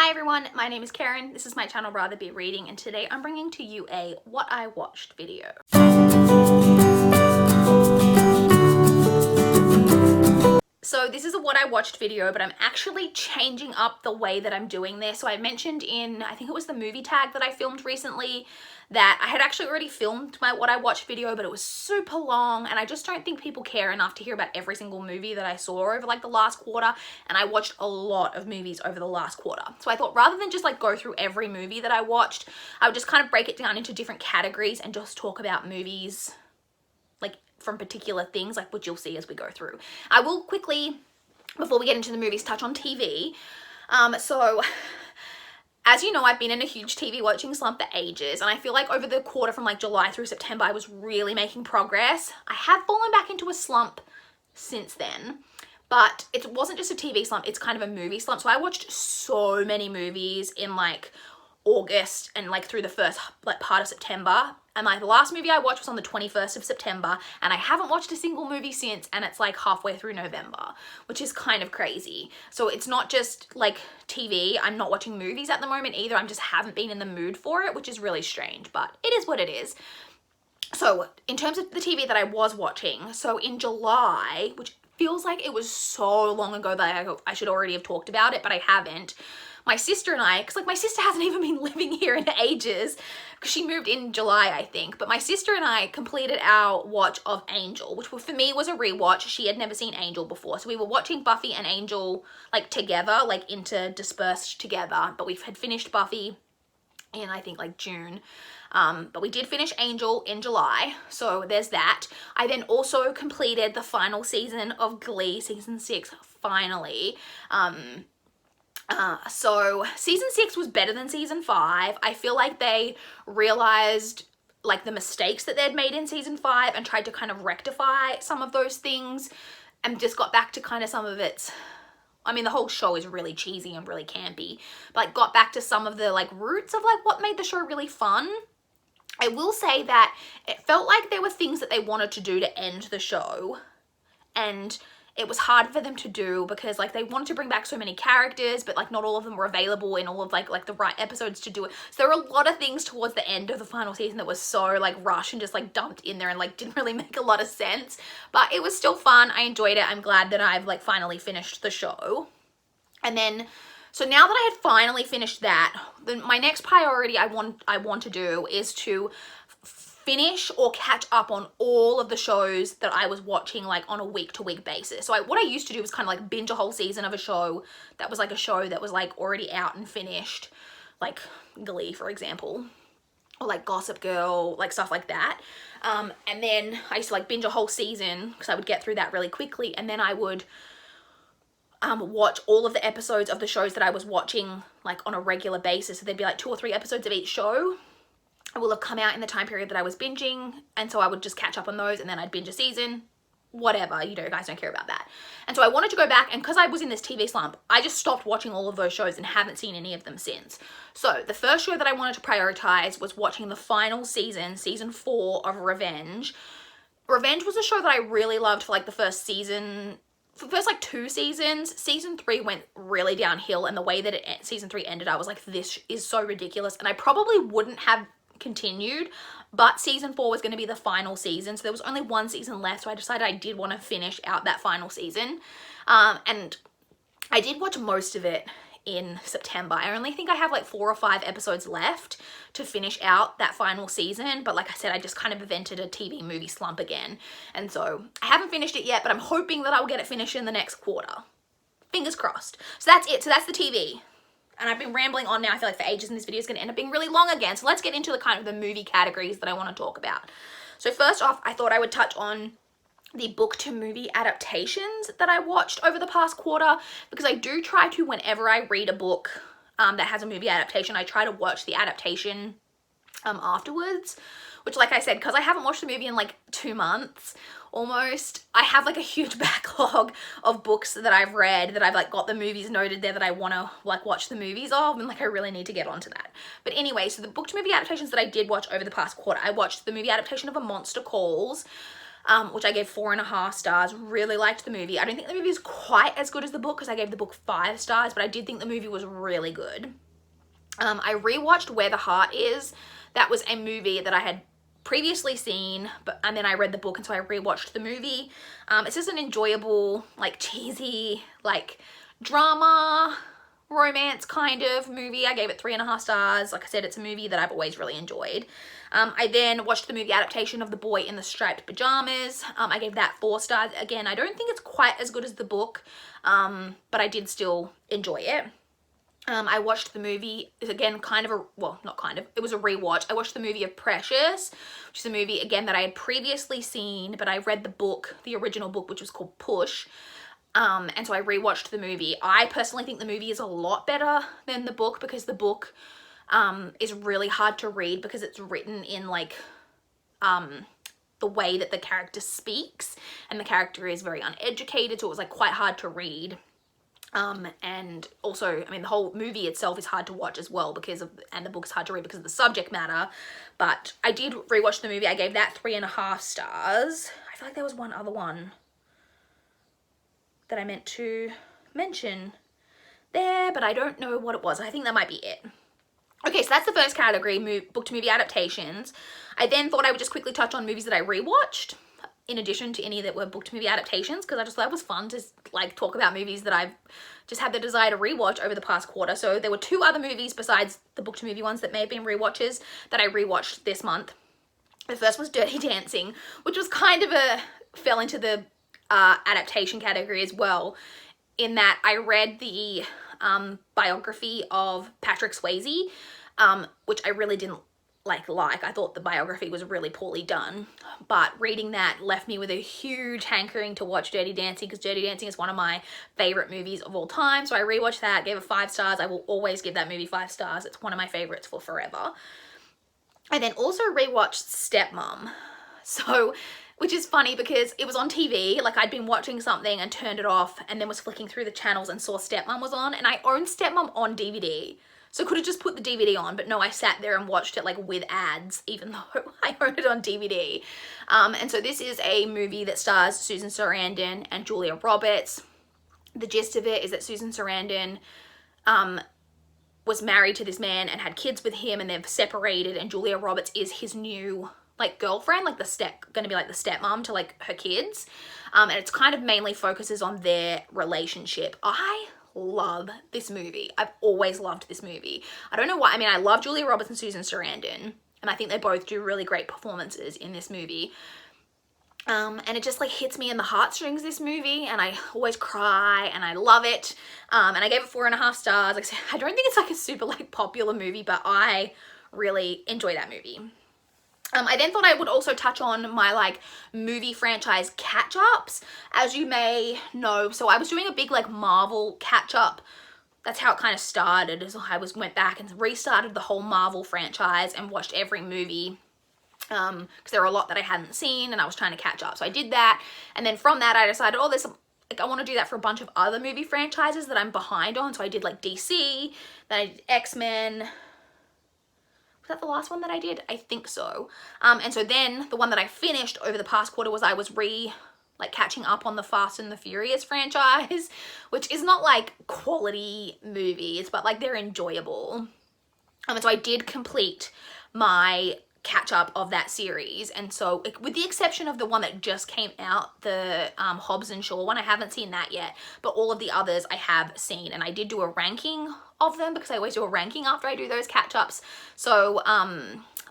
Hi everyone, my name is Karen, this is my channel RatherBeReading, and today I'm bringing to you a what I watched video. So this is a what I watched video, but I'm actually changing up the way that I'm doing this. So I mentioned in, I think it was the movie tag that I filmed recently, that I had actually already filmed my what I watched video, but it was super long, and I just don't think people care enough to hear about every single movie that I saw over like the last quarter, and I watched a lot of movies over the last quarter. So I thought rather than just like go through every movie that I watched, I would just kind of break it down into different categories and just talk about movies like from particular things, like which you'll see as we go through. I will quickly, before we get into the movies, touch on TV. So as you know, I've been in a huge TV watching slump for ages, and I feel like over the quarter from like July through September, I was really making progress. I have fallen back into a slump since then, but it wasn't just a TV slump, it's kind of a movie slump. So I watched so many movies in like August and like through the first like part of September, and like the last movie I watched was on the 21st of September, and I haven't watched a single movie since, and it's like halfway through November, which is kind of crazy. So it's not just like TV, I'm not watching movies at the moment either, I just haven't been in the mood for it, which is really strange, but it is what it is. So in terms of the TV that I was watching, so in July, which feels like it was so long ago that I should already have talked about it, but I haven't. My sister and I, because like my sister hasn't even been living here in ages, because she moved in July, I think, but my sister and I completed our watch of Angel, which for me was a rewatch. She had never seen Angel before, so we were watching Buffy and Angel like together, like dispersed together, but we had finished Buffy in I think like June. But we did finish Angel in July, so there's that. I then also completed the final season of Glee, season 6, finally. So season 6 was better than season 5. I feel like they realized like the mistakes that they'd made in season 5 and tried to kind of rectify some of those things and just got back to kind of some of its, I mean, the whole show is really cheesy and really campy, but like got back to some of the like roots of like what made the show really fun. I will say that it felt like there were things that they wanted to do to end the show, and it was hard for them to do because like they wanted to bring back so many characters, but like not all of them were available in all of like the right episodes to do it. So there were a lot of things towards the end of the final season that was so like rushed and just like dumped in there and like didn't really make a lot of sense, but it was still fun. I enjoyed it. I'm glad that I've like finally finished the show. And then so now that I had finally finished that, then my next priority I want to do is to finish or catch up on all of the shows that I was watching like on a week-to-week basis. So what I used to do was kind of like binge a whole season of a show that was like a show that was like already out and finished, like Glee, for example, or like Gossip Girl, like stuff like that. And then I used to like binge a whole season because I would get through that really quickly, and then I would watch all of the episodes of the shows that I was watching like on a regular basis. So there'd be like 2 or 3 episodes of each show will have come out in the time period that I was binging, and so I would just catch up on those, and then I'd binge a season, whatever, you know, guys don't care about that. And so I wanted to go back, and because I was in this TV slump, I just stopped watching all of those shows and haven't seen any of them since. So the first show that I wanted to prioritize was watching the final season, season 4 of Revenge. Revenge was a show that I really loved for like the first season, for the first like 2 seasons. Season 3 went really downhill, and the way that season 3 ended, I was like, this is so ridiculous, and I probably wouldn't have continued, but season 4 was going to be the final season, so there was only 1 season left, so I decided I did want to finish out that final season, and I did watch most of it in September. I only think I have like 4 or 5 episodes left to finish out that final season, but like I said, I just kind of invented a TV movie slump again, and so I haven't finished it yet, but I'm hoping that I'll get it finished in the next quarter. Fingers crossed. So that's it. So that's the TV. And I've been rambling on now, I feel like, for ages, and this video is going to end up being really long again. So let's get into the kind of the movie categories that I want to talk about. So first off, I thought I would touch on the book to movie adaptations that I watched over the past quarter, because I do try to, whenever I read a book that has a movie adaptation, I try to watch the adaptation afterwards, which, like I said, because I haven't watched the movie in like 2 months almost, I have like a huge backlog of books that I've read that I've like got the movies noted there that I want to like watch the movies of, and like I really need to get onto that. But anyway, so the book to movie adaptations that I did watch over the past quarter, I watched the movie adaptation of A Monster Calls, which I gave 4.5 stars. Really liked the movie. I don't think the movie is quite as good as the book because I gave the book 5 stars, but I did think the movie was really good. I rewatched Where the Heart Is. That was a movie that I had previously seen, and then I read the book, and so I rewatched the movie. It's just an enjoyable, like, cheesy, like, drama, romance kind of movie. I gave it 3.5 stars. Like I said, it's a movie that I've always really enjoyed. I then watched the movie adaptation of The Boy in the Striped Pajamas. I gave that 4 stars. Again, I don't think it's quite as good as the book, but I did still enjoy it. I watched the movie, again, it was a rewatch. I watched the movie of Precious, which is a movie, again, that I had previously seen, but I read the book, the original book, which was called Push, and so I rewatched the movie. I personally think the movie is a lot better than the book because the book is really hard to read because it's written in, like, the way that the character speaks, and the character is very uneducated, so it was, like, quite hard to read. And also, I mean, the whole movie itself is hard to watch as well and the book is hard to read because of the subject matter, but I did rewatch the movie. I gave that 3.5 stars. I feel like there was one other one that I meant to mention there, but I don't know what it was. I think that might be it. Okay, so that's the first category, book to movie adaptations. I then thought I would just quickly touch on movies that I rewatched, in addition to any that were book to movie adaptations, because I just thought it was fun to, like, talk about movies that I've just had the desire to rewatch over the past quarter. So there were 2 other movies besides the book to movie ones that may have been rewatches that I rewatched this month. The first was Dirty Dancing, which was kind of fell into the adaptation category as well, in that I read the biography of Patrick Swayze, which I really didn't like. I thought the biography was really poorly done, but reading that left me with a huge hankering to watch Dirty Dancing, because Dirty Dancing is one of my favorite movies of all time. So I rewatched that, gave it 5 stars. I will always give that movie 5 stars. It's one of my favorites for forever. I then also rewatched Stepmom, so, which is funny because it was on TV. Like, I'd been watching something and turned it off and then was flicking through the channels and saw Stepmom was on, and I owned Stepmom on DVD. So could have just put the DVD on, but no, I sat there and watched it, like, with ads, even though I owned it on DVD. And so this is a movie that stars Susan Sarandon and Julia Roberts. The gist of it is that Susan Sarandon was married to this man and had kids with him, and they've separated, and Julia Roberts is his new, like, girlfriend, like gonna be like the stepmom to, like, her kids. And it's kind of mainly focuses on their relationship. I love this movie. I've always loved this movie. I don't know why. I mean, I love Julia Roberts and Susan Sarandon, and I think they both do really great performances in this movie. And it just, like, hits me in the heartstrings, this movie, and I always cry, and I love it. And I gave it 4.5 stars. Like I said, I don't think it's, like, a super, like, popular movie, but I really enjoy that movie. I then thought I would also touch on my, like, movie franchise catch-ups. As you may know, so I was doing a big, like, Marvel catch-up. That's how it kind of started, is I went back and restarted the whole Marvel franchise and watched every movie, because there were a lot that I hadn't seen and I was trying to catch up. So I did that, and then from that I decided, oh, there's some, like, I want to do that for a bunch of other movie franchises that I'm behind on. So I did, like, DC, then I did X-Men. Was that the last one that I did? I think so. And so then the one that I finished over the past quarter was I was catching up on the Fast and the Furious franchise, which is not, like, quality movies, but, like, they're enjoyable. And so I did complete my catch up of that series, and so, with the exception of the one that just came out, the Hobbs and Shaw one, I haven't seen that yet, but all of the others I have seen, and I did do a ranking of them because I always do a ranking after I do those catch-ups. So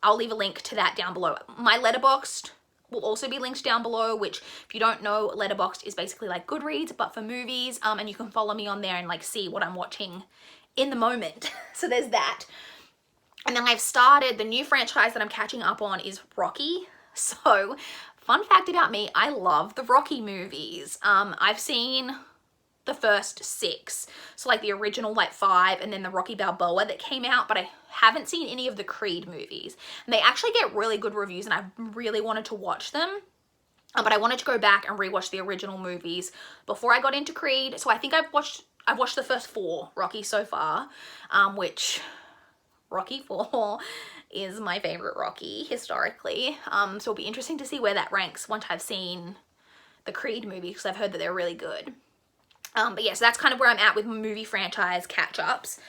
I'll leave a link to that down below. My Letterboxd will also be linked down below, which, if you don't know, Letterboxd is basically like Goodreads but for movies, and you can follow me on there and, like, see what I'm watching in the moment. So there's that. And then I've started, the new franchise that I'm catching up on is Rocky. So, fun fact about me, I love the Rocky movies. I've seen the first 6. So, like, the original, like, 5, and then the Rocky Balboa that came out, but I haven't seen any of the Creed movies. And they actually get really good reviews, and I really wanted to watch them. But I wanted to go back and rewatch the original movies before I got into Creed. So I think I've watched the first 4 Rocky so far, which Rocky 4 is my favorite Rocky historically. So it'll be interesting to see where that ranks once I've seen the Creed movie, because I've heard that they're really good. But yes, that's kind of where I'm at with movie franchise catch-ups.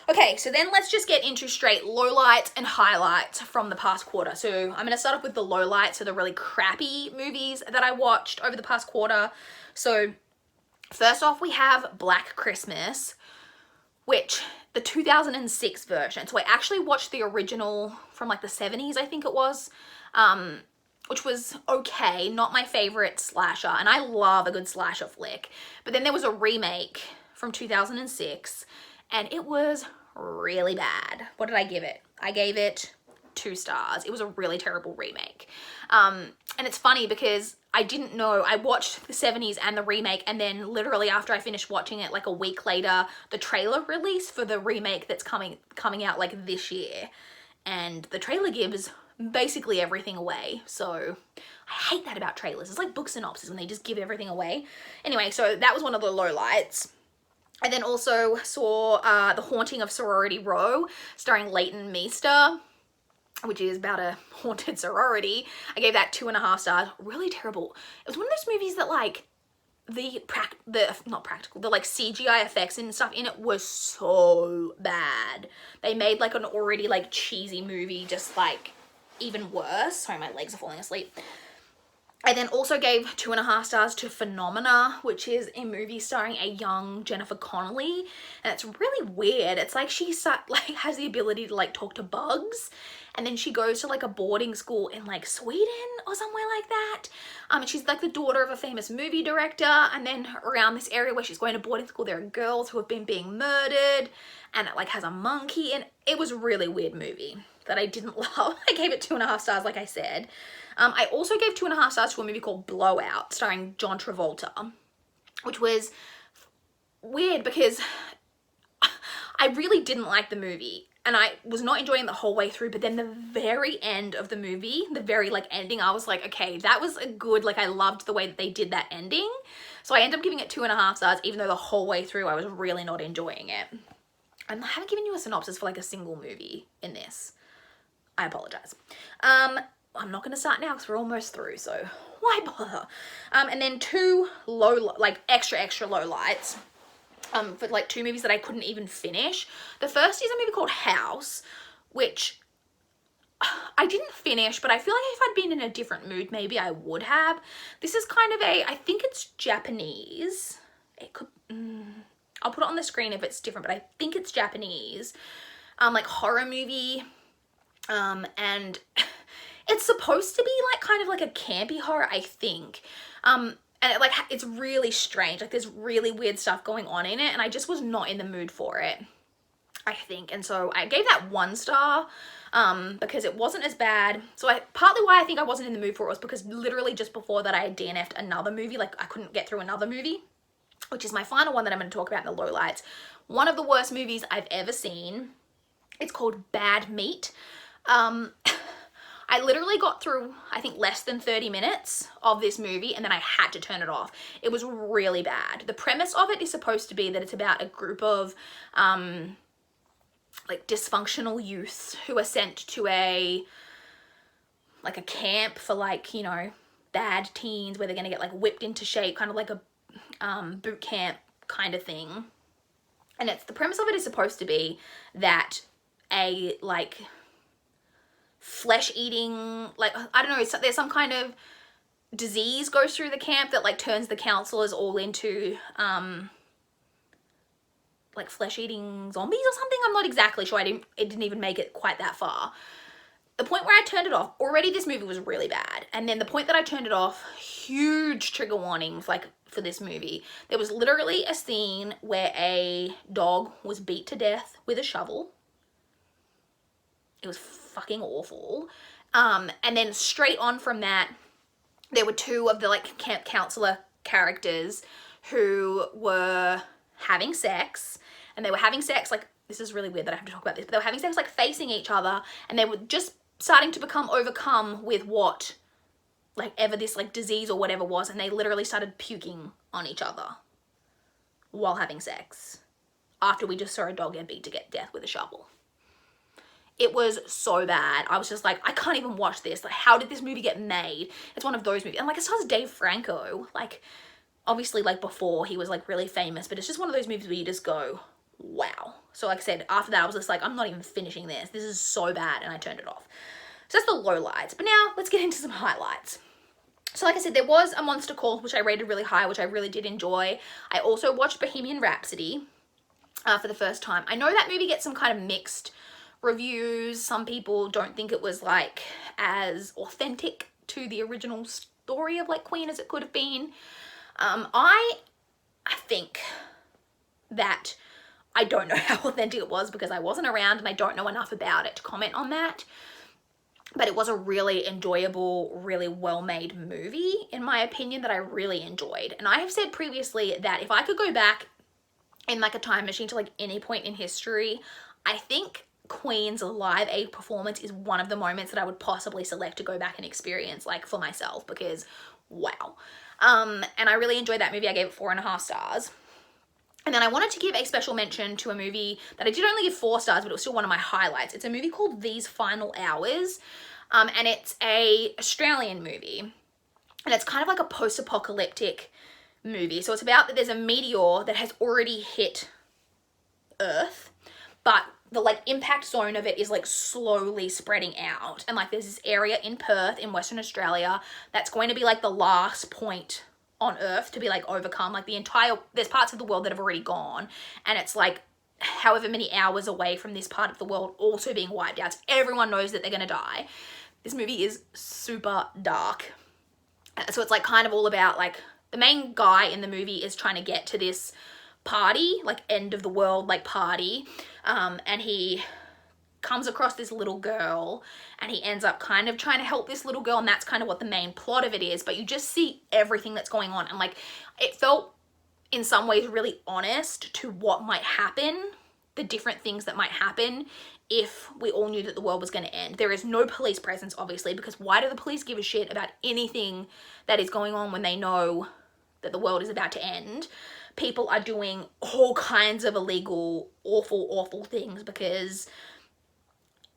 Okay, so then let's just get into straight lowlights and highlights from the past quarter. So I'm going to start off with the lowlights, so the really crappy movies that I watched over the past quarter. So first off, we have Black Christmas, which the 2006 version. So I actually watched the original from like the 70s, I think it was, which was okay, not my favorite slasher, and I love a good slasher flick. But then there was a remake from 2006, and it was really bad. What did I give it? I gave it 2 stars. It was a really terrible remake. And it's funny because I didn't know, I watched the 70s and the remake, and then literally after I finished watching it, like a week later, the trailer released for the remake that's coming out like this year. And the trailer gives basically everything away. So I hate that about trailers. It's like book synopsis when they just give everything away. Anyway, so that was one of the lowlights. I then also saw The Haunting of Sorority Row, starring Leighton Meester, which is about a haunted sorority. I gave that 2.5 stars. Really terrible. It was one of those movies that like the like CGI effects and stuff in it was so bad. They made like an already like cheesy movie just like even worse. Sorry, my legs are falling asleep. I then also gave 2.5 stars to Phenomena, which is a movie starring a young Jennifer Connelly, and it's really weird. It's like she has the ability to like talk to bugs, and then she goes to like a boarding school in like Sweden or somewhere like that. And she's like the daughter of a famous movie director, and then around this area where she's going to boarding school, there are girls who have been being murdered, and it like has a monkey, and it was a really weird movie that I didn't love. I gave it 2.5 stars, like I said. I also gave 2.5 stars to a movie called Blowout, starring John Travolta, which was weird because I really didn't like the movie, and I was not enjoying the whole way through, but then the very end of the movie, the very like ending, I was like, okay, that was a good, like I loved the way that they did that ending. So I ended up giving it 2.5 stars, even though the whole way through I was really not enjoying it. I haven't given you a synopsis for like a single movie in this. I apologize. I'm not going to start now because we're almost through, so why bother? And then 2 extra low lights for like 2 movies that I couldn't even finish. The first is a movie called House, which I didn't finish, but I feel like if I'd been in a different mood, maybe I would have. This is kind of I think it's Japanese. It could, I'll put it on the screen if it's different, but I think it's Japanese. Like horror movie. And it's supposed to be like kind of like a campy horror, I think. And it's really strange. Like there's really weird stuff going on in it, and I just was not in the mood for it, I think. And so I gave that 1 star because it wasn't as bad. So partly why I think I wasn't in the mood for it was because literally just before that I had DNF'd another movie. Like I couldn't get through another movie, which is my final one that I'm going to talk about in the lowlights. One of the worst movies I've ever seen. It's called Bad Meat. I literally got through, I think, less than 30 minutes of this movie, and then I had to turn it off. It was really bad. The premise of it is supposed to be that it's about a group of like dysfunctional youths who are sent to a camp for like, you know, bad teens where they're gonna get like whipped into shape, kind of like a boot camp kind of thing. And the premise of it is supposed to be that a like flesh eating, like I don't know, there's some kind of disease goes through the camp that like turns the counselors all into like flesh eating zombies or something. I'm not exactly sure. It didn't even make it quite that far. The point where I turned it off, already this movie was really bad, and then the point that I turned it off, huge trigger warnings like for this movie. There was literally a scene where a dog was beat to death with a shovel. It was fucking awful. And then straight on from that, there were 2 of the like camp counselor characters who were having sex, and they were having sex like, this is really weird that I have to talk about this, but they were having sex like facing each other, and they were just starting to become overcome with what like ever this like disease or whatever was, and they literally started puking on each other while having sex after we just saw a dog get beat to death with a shovel. It was so bad. I was just like, I can't even watch this. Like, how did this movie get made? It's one of those movies. And like, it stars Dave Franco. Like, obviously, like, before he was like really famous, but it's just one of those movies where you just go, wow. So like I said, after that, I was just like, I'm not even finishing this. This is so bad, and I turned it off. So that's the lowlights. But now let's get into some highlights. So like I said, there was A Monster Calls, which I rated really high, which I really did enjoy. I also watched Bohemian Rhapsody for the first time. I know that movie gets some kind of mixed reviews. Some people don't think it was like as authentic to the original story of like Queen as it could have been. I think that I don't know how authentic it was because I wasn't around and I don't know enough about it to comment on that. But it was a really enjoyable, really well-made movie, in my opinion, that I really enjoyed. And I have said previously that if I could go back in like a time machine to like any point in history, I think Queen's Live Aid performance is one of the moments that I would possibly select to go back and experience like for myself, because wow. And I really enjoyed that movie. I gave it 4.5 stars. And then I wanted to give a special mention to a movie that I did only give 4 stars, but it was still one of my highlights. It's a movie called These Final Hours, and it's a Australian movie. And it's kind of like a post-apocalyptic movie. So it's about that there's a meteor that has already hit Earth, but the like impact zone of it is like slowly spreading out. And like there's this area in Perth in Western Australia that's going to be like the last point on Earth to be like overcome. Like there's parts of the world that have already gone, and it's like however many hours away from this part of the world also being wiped out. So everyone knows that they're gonna die. This movie is super dark. So it's like kind of all about like the main guy in the movie is trying to get to this party, like end of the world like party, and he comes across this little girl and he ends up kind of trying to help this little girl, and that's kind of what the main plot of it is. But you just see everything that's going on, and like it felt in some ways really honest to what might happen, the different things that might happen if we all knew that the world was going to end. There is no police presence, obviously, because why do the police give a shit about anything that is going on when they know that the world is about to end? People are doing all kinds of illegal, awful things because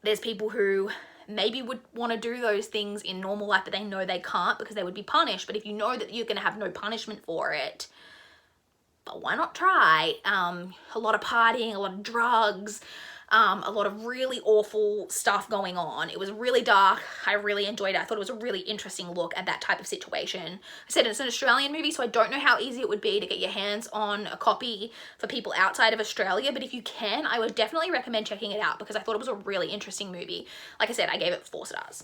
there's people who maybe would want to do those things in normal life, but they know they can't because they would be punished. But if you know that you're going to have no punishment for it, but why not try? A lot of partying, a lot of drugs, a lot of really awful stuff going on. It was really dark. I really enjoyed it. I thought it was a really interesting look at that type of situation. I said it's an Australian movie, so I don't know how easy it would be to get your hands on a copy for people outside of Australia, but if you can, I would definitely recommend checking it out because I thought it was a really interesting movie. Like I said, I gave it 4 stars.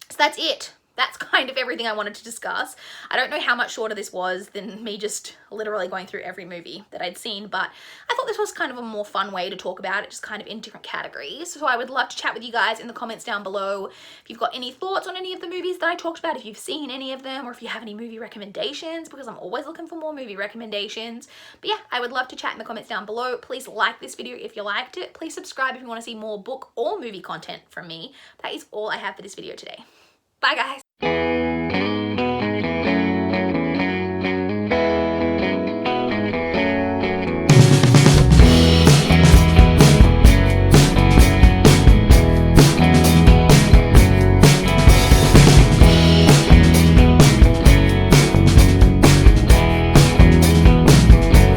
So that's it. That's kind of everything I wanted to discuss. I don't know how much shorter this was than me just literally going through every movie that I'd seen, but I thought this was kind of a more fun way to talk about it, just kind of in different categories. So I would love to chat with you guys in the comments down below. If you've got any thoughts on any of the movies that I talked about, if you've seen any of them, or if you have any movie recommendations, because I'm always looking for more movie recommendations. But yeah, I would love to chat in the comments down below. Please like this video if you liked it. Please subscribe if you want to see more book or movie content from me. That is all I have for this video today. Bye guys.